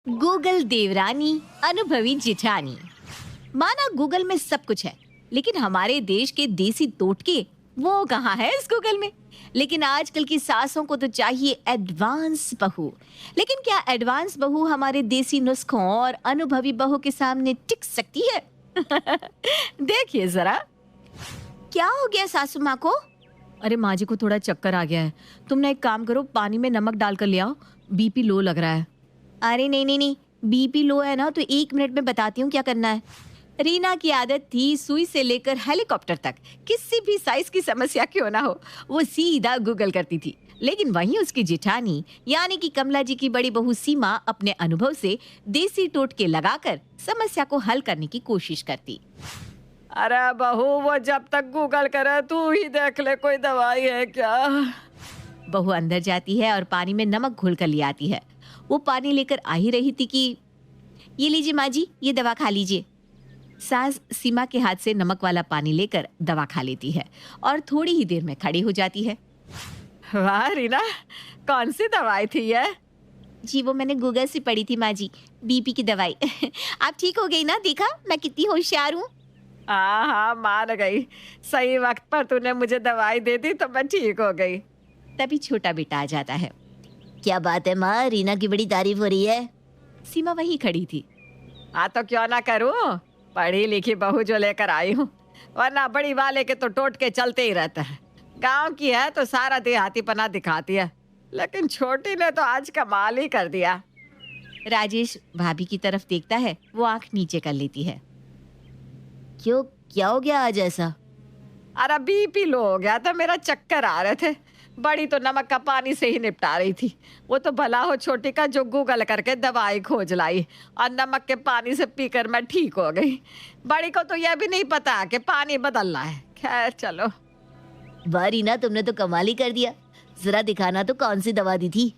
Google देवरानी, अनुभवी जिठानी। माना गूगल में सब कुछ है, लेकिन हमारे देश के देसी टोटके वो कहाँ है इस गूगल में। लेकिन आजकल की सासों को तो चाहिए एडवांस बहू। लेकिन क्या एडवांस बहू हमारे देसी नुस्खों और अनुभवी बहू के सामने टिक सकती है? देखिए जरा, क्या हो गया सासू माँ को? अरे माँ जी को थोड़ा चक्कर आ गया है। तुम ना एक काम करो, पानी में नमक डालकर ले आओ, बीपी लो लग रहा है। अरे नहीं नहीं नहीं, बीपी लो है ना तो 1 मिनट में बताती हूँ क्या करना है। रीना की आदत थी सुई से लेकर हेलीकॉप्टर तक किसी भी साइज की समस्या क्यों ना हो वो सीधा गूगल करती थी। लेकिन वहीं उसकी जिठानी यानी कि कमला जी की बड़ी बहू सीमा अपने अनुभव से देसी टोटके लगाकर समस्या को हल करने की कोशिश करती। अरे बहू, वो जब तक गूगल करे तू ही देख ले कोई दवाई है क्या। बहू अंदर जाती है और पानी में नमक घोल कर ले आती है। वो पानी लेकर आ ही रही थी कि ये लीजिए माँ जी, ये दवा खा लीजिए। सास सीमा के हाथ से नमक वाला पानी लेकर दवा खा लेती है और थोड़ी ही देर में खड़ी हो जाती है। वाह रीना, कौन सी दवाई थी ये? जी वो मैंने गूगल से पढ़ी थी माँ जी, बीपी की दवाई। आप ठीक हो गई ना? देखा मैं कितनी होशियार हूँ। हाँ हाँ, मान गई। सही वक्त पर तूने मुझे दवाई दे दी तो मैं ठीक हो गई। तभी छोटा बेटा आ जाता है। क्या बात है माँ, रीना की बड़ी तारीफ हो रही है। सीमा वहीं खड़ी थी। हाँ तो क्यों ना करूँ, पढ़ी लिखी बहू जो लेकर आई हूँ, वरना बड़ी वाले के तो टोटके चलते ही रहता है। गांव की है तो सारा देहातीपना दिखाती है, लेकिन छोटी ने तो आज कमाल ही कर दिया। राजेश भाभी की तरफ देखता है, वो आंख नीचे कर लेती है। क्यों, क्या हो गया आज ऐसा? अरे बीपी लो हो गया था, मेरा चक्कर आ रहे थे। बड़ी तो नमक का पानी से ही निपटा रही थी। वो तो भला हो छोटी का जो गूगल करके दवाई खोज लाई और नमक के पानी से पीकर मैं ठीक हो गई। बड़ी को तो यह भी नहीं पता कि पानी बदलना है। खैर चलो। वाह रीना, तुमने तो कमाल ही कर दिया। जरा दिखाना तो कौन सी दवा दी थी।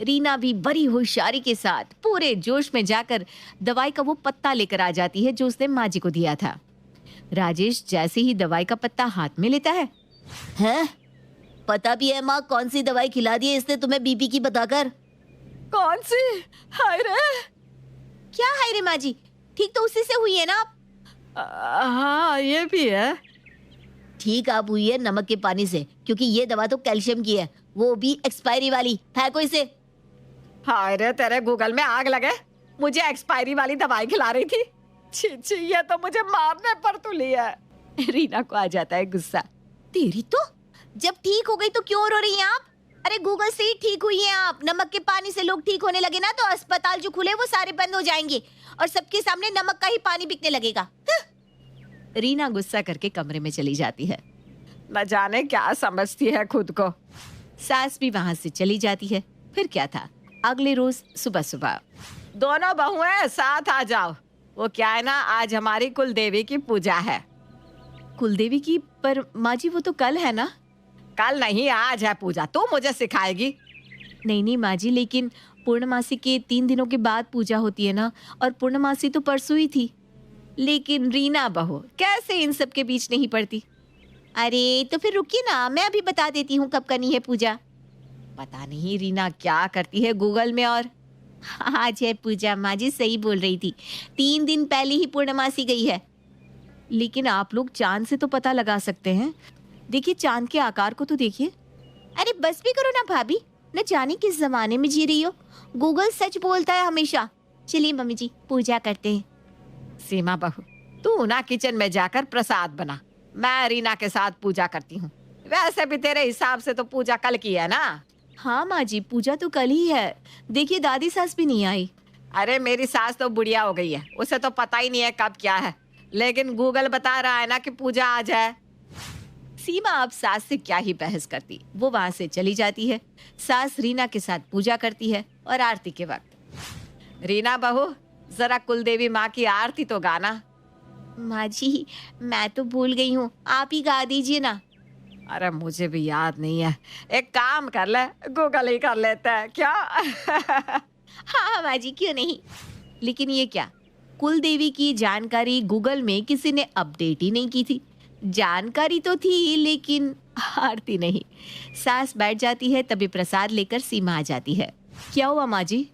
रीना भी बड़ी होशियारी के साथ पूरे जोश में जाकर दवाई का वो पत्ता लेकर आ जाती है जो उसने माँ जी को दिया था। राजेश जैसे ही दवाई का पत्ता हाथ में लेता है, हैं? पता भी है माँ कौन सी दवाई खिला दी है इसने तुम्हें बीपी की बताकर? कौन सी? हाय रे। क्या हाय रे माँ जी, ठीक तो उसी से हुई है ना आप? हाँ ये भी है। ठीक आप हुई है नमक के पानी से, क्योंकि ये दवा तो कैल्शियम की है, वो भी एक्सपायरी वाली। फेंको इसे। हाय रे, तेरे गूगल में आग लगे, मुझे एक्सपायरी वाली दवाई खिला रही थी। छी छी, ये तो मुझे मारने पर तुली है। रीना को आ जाता है गुस्सा। तेरी तो, जब ठीक हो गई तो क्यों रो रही हैं आप? अरे गूगल से ही ठीक हुई हैं आप। नमक के पानी से लोग ठीक होने लगे ना तो अस्पताल जो खुले वो सारे बंद हो जाएंगे और सबके सामने नमक का ही पानी बिकने लगेगा। रीना गुस्सा करके कमरे में चली जाती है। न जाने क्या समझती है खुद को। सास भी वहां से चली जाती है। फिर क्या था, अगले रोज सुबह सुबह दोनों बहुएं साथ आ जाओ। वो क्या है ना, आज हमारी कुल देवी की पूजा है। कुलदेवी की? पर माँ जी वो तो कल है ना। कल नहीं, आज है पूजा। तू मुझे सिखाएगी? नहीं नहीं माँ जी, लेकिन पूर्णमासी के 3 दिनों के बाद पूजा होती है ना, और पूर्णमासी तो परसों ही थी। लेकिन रीना बहू कैसे इन सब के बीच नहीं पड़ती। अरे तो फिर रुकिए ना, मैं अभी बता देती हूँ कब करनी है पूजा। पता नहीं रीना क्या करती है गूगल में। और आज है पूजा, माँ जी सही बोल रही थी, 3 दिन पहले ही पूर्णमासी गई है। लेकिन आप लोग चांद से तो पता लगा सकते हैं। देखिए चांद के आकार को तो देखिए। अरे बस भी करो ना भाभी, न जाने किस जमाने में जी रही हो। गूगल सच बोलता है हमेशा। चलिए मम्मी जी पूजा करते हैं। सीमा बहू, तू ना किचन में जाकर प्रसाद बना, मैं रीना के साथ पूजा करती हूँ। वैसे भी तेरे हिसाब से तो पूजा कल की है ना। हाँ माँ जी, पूजा तो कल ही है। देखिए दादी सास भी नहीं आई। अरे मेरी सास तो बुढ़िया हो गई है, उसे तो पता ही नहीं है कब क्या है, लेकिन गूगल बता रहा है ना कि पूजा आज है। सीमा अब सास से क्या ही बहस करती, वो वहां से चली जाती है। सास रीना के साथ पूजा करती है और आरती के वक्त, रीना बहू जरा कुलदेवी माँ की आरती तो गाना। माँ जी मैं तो भूल गई हूँ, आप ही गा दीजिए ना। अरे मुझे भी याद नहीं है, एक काम कर ले, गूगल ही कर लेता है क्या। हाँ माँ जी क्यों नहीं। लेकिन ये क्या, कुल देवी की जानकारी गूगल में किसी ने अपडेट ही नहीं की थी। जानकारी तो थी लेकिन आरती नहीं। सास बैठ जाती है, तभी प्रसाद लेकर सीमा आ जाती है। क्या हुआ माँ जी?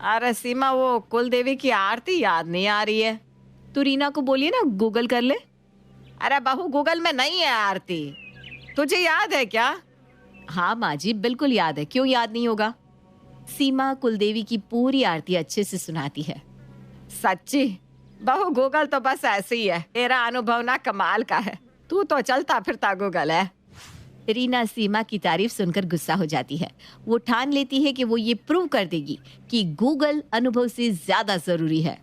अरे सीमा, वो कुल देवी की आरती याद नहीं आ रही है। तो रीना को बोलिए ना गूगल कर ले। अरे बहू, गूगल में नहीं है आरती, तुझे याद है क्या? हाँ माँ जी, बिल्कुल याद है, क्यों याद नहीं होगा। सीमा कुलदेवी की पूरी आरती अच्छे से सुनाती है। सच्ची? बहू, गूगल तो बस ऐसे ही है, तेरा अनुभव ना कमाल का है, तू तो चलता फिरता गूगल है। रीना सीमा की तारीफ सुनकर गुस्सा हो जाती है। वो ठान लेती है कि वो ये प्रूव कर देगी कि गूगल अनुभव से ज्यादा जरूरी है।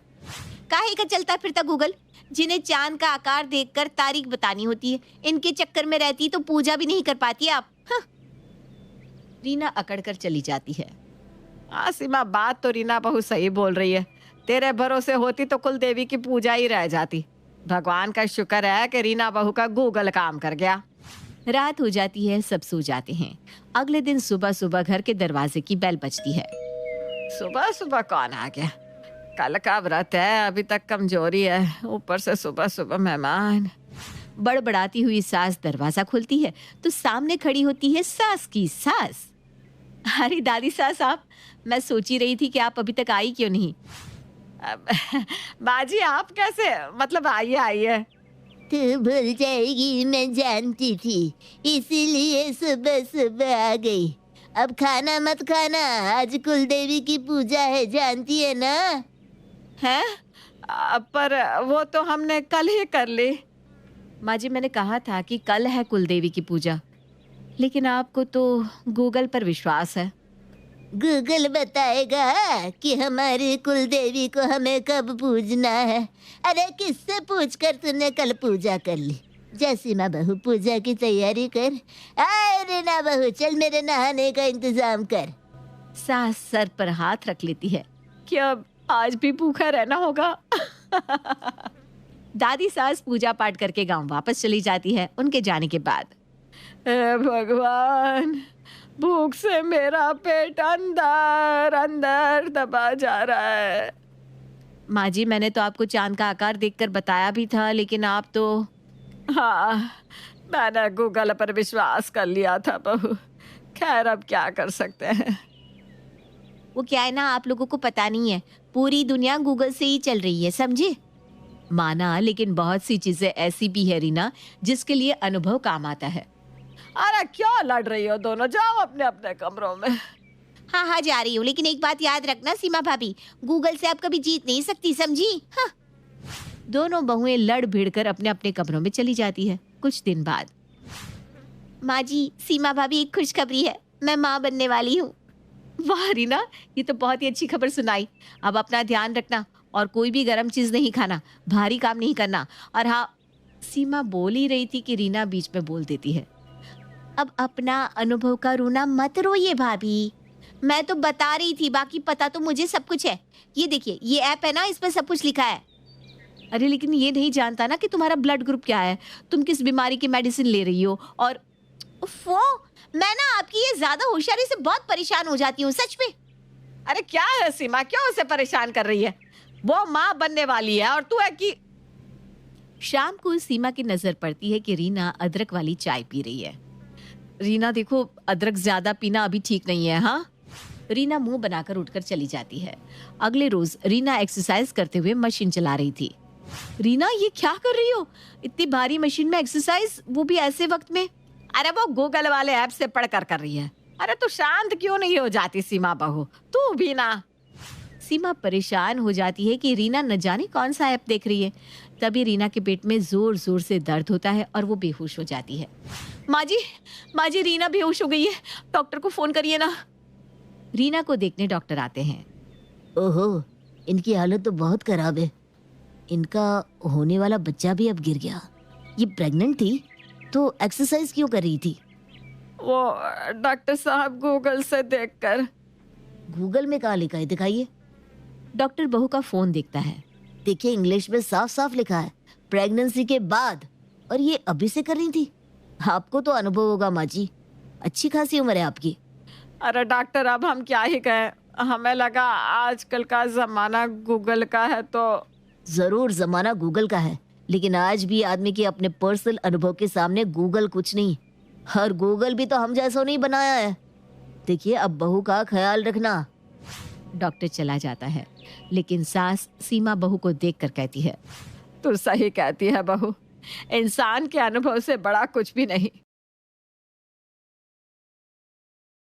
काहे का चलता फिरता गूगल, जिन्हें चांद का आकार देखकर तारीख बतानी होती है, इनके चक्कर में रहती तो पूजा भी नहीं कर पाती आप। हाँ। रीना अकड़ कर चली जाती है। हाँ सीमा, बात तो रीना बहू सही बोल रही है, तेरे भरोसे होती तो कुल देवी की पूजा ही रह जाती। भगवान का शुक्र है कि रीना बहू का गूगल काम कर गया। रात हो जाती है, सब सो जाते हैं। अगले दिन सुबह सुबह घर के दरवाजे की बेल बजती है। सुबह सुबह कौन आ गया? कल का व्रत है, अभी तक कमजोरी है, ऊपर से सुबह सुबह मेहमान। बड़बड़ाती हुई सास दरवाजा खोलती है तो सामने खड़ी होती है सास की सास। अरे दादी सास, आप, मैं सोची रही थी कि आप अभी तक आई क्यों नहीं। बाजी, आप कैसे, मतलब आइए आइए। तू भूल जाएगी मैं जानती थी, इसीलिए सुबह सुबह आ गई। अब खाना मत खाना, आज कुल देवी की पूजा है, जानती है ना? हैं? पर वो तो हमने कल ही कर ली। माँ जी, मैंने कहा था कि कल है कुलदेवी की पूजा, लेकिन आपको तो गूगल पर विश्वास है। गूगल बताएगा कि हमारी कुल देवी को हमें कब पूजना है। अरे किससे पूछकर तूने कल पूजा कर ली? जैसी माँ बहू, पूजा की तैयारी कर। अरे ना बहू, चल मेरे नहाने का इंतजाम कर। सास सर पर हाथ रख लेती है। क्या आज भी भूखा रहना होगा? दादी सास पूजा पाठ करके गांव वापस चली जाती है। उनके जाने के बाद, हे भगवान, भूख से मेरा पेट अंदर अंदर दबा जा रहा है। माँ जी, मैंने तो आपको चांद का आकार देखकर बताया भी था, लेकिन आप तो। हाँ, मैंने गूगल पर विश्वास कर लिया था बहू। खैर, अब क्या कर सकते हैं। वो क्या है ना, आप लोगों को पता नहीं है, पूरी दुनिया गूगल से ही चल रही है, समझे। माना, लेकिन बहुत सी चीजें ऐसी भी है रीना जिसके लिए अनुभव काम आता है। अरे क्यों लड़ रही हो दोनों? जाओ अपने अपने कमरों में। हाँ हाँ, जा रही हूँ, लेकिन एक बात याद रखना सीमा भाभी, गूगल से आप कभी जीत नहीं सकती, समझी। हाँ। दोनों बहुएं लड़ भिड़ कर अपने अपने कमरों में चली जाती है। कुछ दिन बाद, माँ जी, सीमा भाभी, एक खुशखबरी है, मैं माँ बनने वाली हूँ। वाह रीना, ये तो बहुत ही अच्छी खबर सुनाई। अब अपना ध्यान रखना और कोई भी गर्म चीज नहीं खाना, भारी काम नहीं करना। और हाँ, सीमा बोल ही रही थी कि रीना बीच में बोल देती है। अब अपना अनुभव का रोना मत रोइए भाभी, मैं तो बता रही थी, बाकी पता तो मुझे सब कुछ है। ये देखिए, ये ऐप है ना, इस पर सब कुछ लिखा है। अरे लेकिन ये नहीं जानता ना कि तुम्हारा ब्लड ग्रुप क्या है, तुम किस बीमारी की मेडिसिन ले रही हो। और वो, मैं ना आपकी ये ज्यादा होशियारी से बहुत परेशान हो जाती हूँ, सच में। अरे क्या है सीमा, क्यों उसे परेशान कर रही है? वो माँ बनने वाली है और तू है कि। शाम को सीमा की नजर पड़ती है कि रीना अदरक वाली चाय पी रही है। रीना देखो, अदरक ज्यादा पीना अभी ठीक नहीं है। हाँ। रीना मुंह बनाकर उठकर चली जाती है। अगले रोज रीना एक्सरसाइज करते हुए मशीन चला रही थी। रीना, ये क्या कर रही हो? इतनी भारी मशीन में एक्सरसाइज, वो भी ऐसे वक्त में? अरे वो गूगल वाले ऐप से पढ़कर कर रही है। अरे तू शांत क्यों नहीं हो जाती सीमा बहू, तू भी ना। सीमा परेशान हो जाती है कि रीना न जाने कौन सा ऐप देख रही है। तभी रीना के पेट में जोर जोर से दर्द होता है और वो बेहोश हो जाती है। माँ जी, रीना बेहोश हो गई है, डॉक्टर को फोन करिए ना। रीना को देखने डॉक्टर आते हैं। ओहो, इनकी हालत तो बहुत खराब है। इनका होने वाला बच्चा भी अब गिर गया। ये प्रेग्नेंट थी तो एक्सरसाइज क्यों कर रही थी? वो डॉक्टर साहब, गूगल से देखकर। गूगल में कहाँ लिखा है, दिखाइए। डॉक्टर बहू का फोन देखता है। देखिए, इंग्लिश में साफ साफ लिखा है, प्रेगनेंसी के बाद, और ये अभी से कर रही थी। आपको तो अनुभव होगा माँ जी, अच्छी खासी उम्र है आपकी। अरे डॉक्टर, अब हम क्या ही कहें, हमें लगा आजकल का जमाना गूगल का है तो। जरूर जमाना गूगल का है, लेकिन आज भी आदमी के अपने पर्सनल अनुभव के सामने गूगल कुछ नहीं। और गूगल भी तो हम जैसा नहीं बनाया है। देखिए, अब बहू का ख्याल रखना। डॉक्टर चला जाता है, लेकिन सास सीमा बहू को देखकर कहती है, तू सही कहती है बहू, इंसान के अनुभव से बड़ा कुछ भी नहीं।